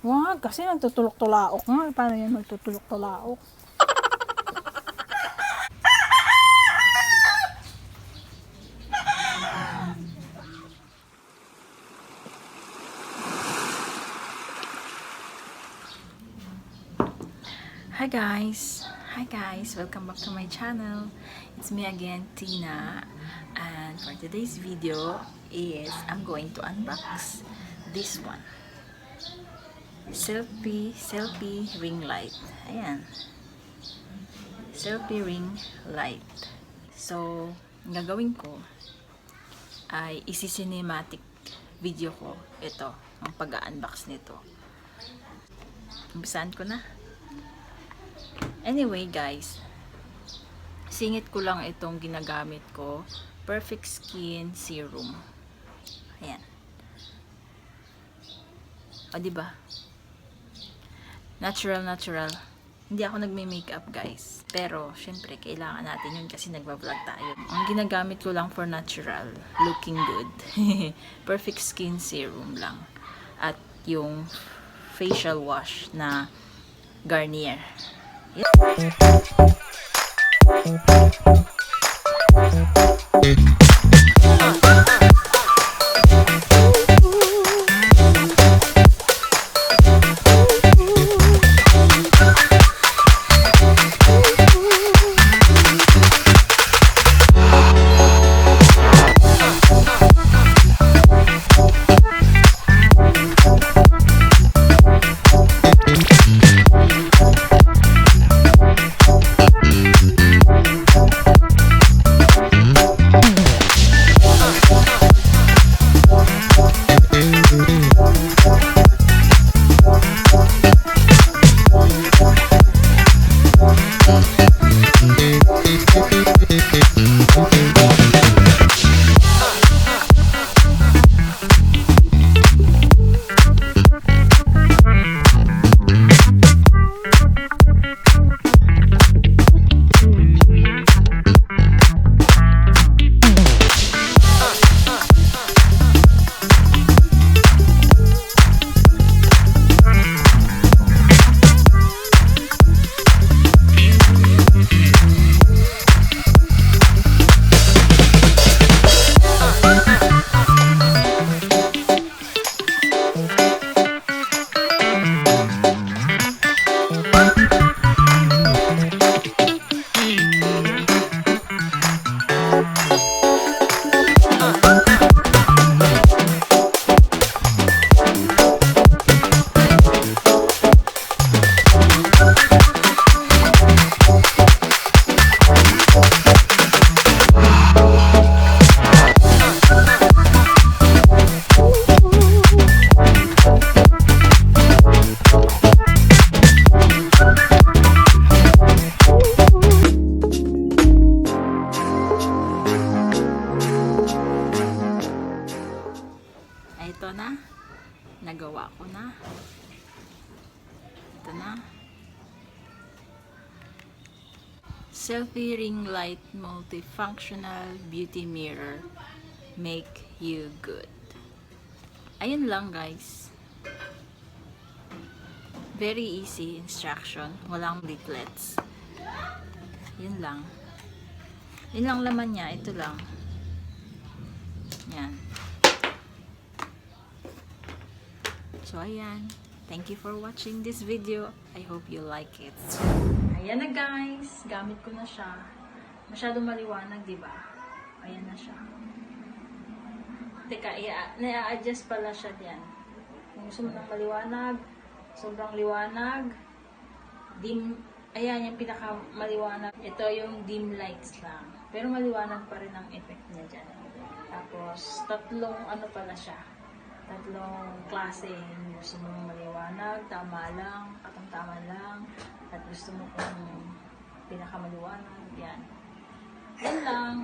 Wag, kasi nagtutulok-tulaok nga. Paano yan magtutulok-tulaok? Hi guys, welcome back to my channel. It's me again, Tina, and for today's video is I'm going to unbox this one, Selfie ring light. Ayan, Selfie ring light. So, ang gagawin ko ay isi-cinematic video ko ito, ang pag-unbox nito. Umpisahan ko na. Anyway guys, singit ko lang itong ginagamit ko, Perfect Skin Serum. Ayan. O diba? Natural. Hindi ako nagme-makeup guys. Pero syempre kailangan natin yun kasi nagba-vlog tayo. Ang ginagamit ko lang for natural, looking good. Perfect Skin Serum lang. At yung facial wash na Garnier. Yep. Ito na, nagawa ko na. Ito na. Selfie ring light multifunctional beauty mirror, make you good. Ayun lang guys. Very easy instruction, walang leaflets. Yun lang. Yun lang laman niya, ito lang. Yan. So, ayan. Thank you for watching this video. I hope you like it. Ayan na guys. Gamit ko na siya. Masyadong maliwanag, diba? Ayan na siya. Teka, na-adjust pala siya diyan. Kung gusto mo ng maliwanag, sobrang liwanag, dim, ayan yung pinaka maliwanag. Ito yung dim lights lang. Pero maliwanag pa rin ang effect niya dyan. Tapos, tatlong ano pala siya. Tatlong klase. Gusto mo maliwanag, tama lang, katang-tama lang, at gusto mo kung pinakamaliwanag, yan. Yan lang.